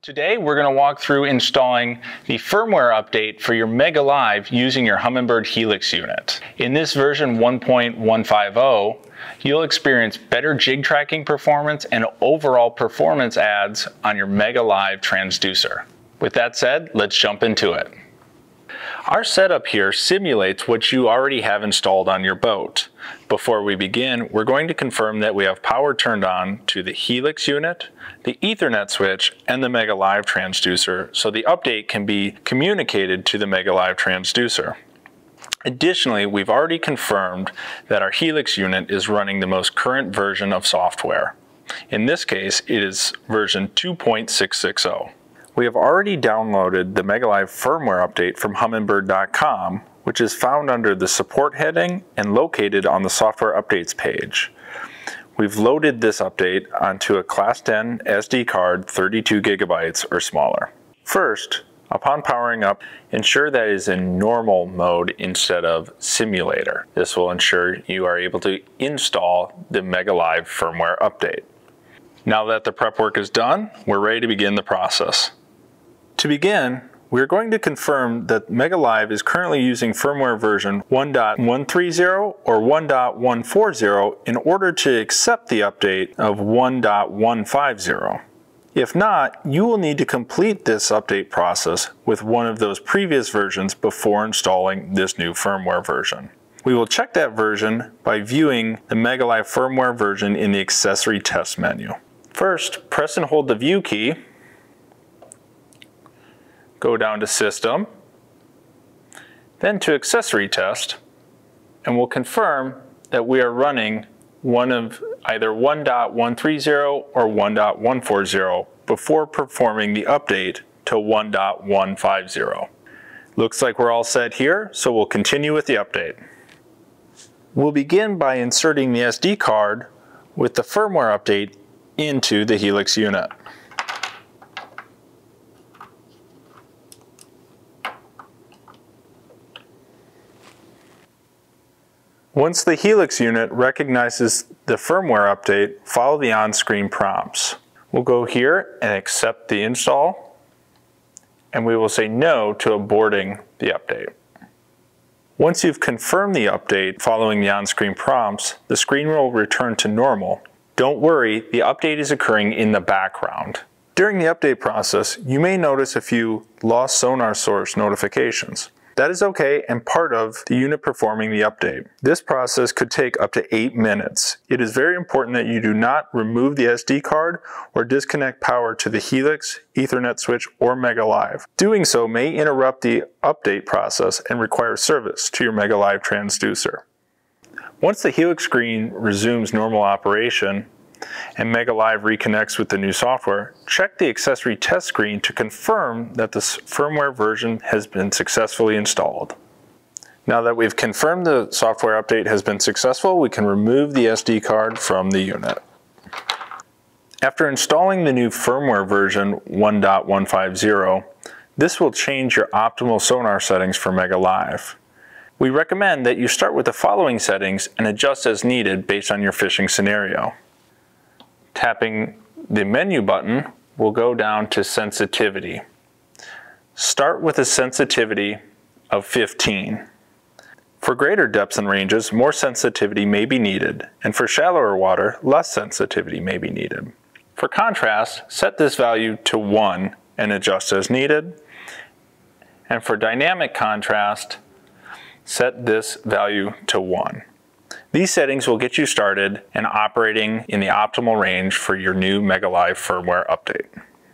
Today we're going to walk through installing the firmware update for your MEGA Live using your Humminbird HELIX unit. In this version 1.150, you'll experience better jig tracking performance and overall performance adds on your MEGA Live transducer. With that said, let's jump into it. Our setup here simulates what you already have installed on your boat. Before we begin, we're going to confirm that we have power turned on to the HELIX unit, the Ethernet switch, and the MEGA Live transducer, so the update can be communicated to the MEGA Live transducer. Additionally, we've already confirmed that our HELIX unit is running the most current version of software. In this case, it is version 2.660. We have already downloaded the MEGA Live firmware update from humminbird.com, which is found under the support heading and located on the software updates page. We've loaded this update onto a Class 10 SD card 32 gigabytes or smaller. First, upon powering up, ensure that it is in normal mode instead of simulator. This will ensure you are able to install the MEGA Live firmware update. Now that the prep work is done, we're ready to begin the process. To begin, we're going to confirm that MEGA Live is currently using firmware version 1.130 or 1.140 in order to accept the update of 1.150. If not, you will need to complete this update process with one of those previous versions before installing this new firmware version. We will check that version by viewing the MEGA Live firmware version in the accessory test menu. First, press and hold the view key. Go down to System, then to Accessory Test, and we'll confirm that we are running one of either 1.130 or 1.140 before performing the update to 1.150. Looks like we're all set here, so we'll continue with the update. We'll begin by inserting the SD card with the firmware update into the HELIX unit. Once the HELIX unit recognizes the firmware update, follow the on-screen prompts. We'll go here and accept the install, and we will say no to aborting the update. Once you've confirmed the update following the on-screen prompts, the screen will return to normal. Don't worry, the update is occurring in the background. During the update process, you may notice a few lost sonar source notifications. That is okay and part of the unit performing the update. This process could take up to 8 minutes. It is very important that you do not remove the SD card or disconnect power to the HELIX, Ethernet switch, or MEGA Live. Doing so may interrupt the update process and require service to your MEGA Live transducer. Once the HELIX screen resumes normal operation and MEGA Live reconnects with the new software, check the accessory test screen to confirm that the firmware version has been successfully installed. Now that we've confirmed the software update has been successful, we can remove the SD card from the unit. After installing the new firmware version 1.150, this will change your optimal sonar settings for MEGA Live. We recommend that you start with the following settings and adjust as needed based on your fishing scenario. Tapping the menu button, we'll go down to sensitivity. Start with a sensitivity of 15. For greater depths and ranges, more sensitivity may be needed, and for shallower water, less sensitivity may be needed. For contrast, set this value to 1 and adjust as needed. And for dynamic contrast, set this value to 1. These settings will get you started and operating in the optimal range for your new MEGA Live firmware update.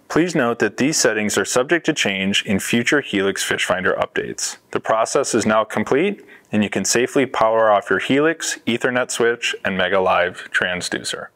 Please note that these settings are subject to change in future HELIX Fish Finder updates. The process is now complete and you can safely power off your HELIX, Ethernet switch, and MEGA Live transducer.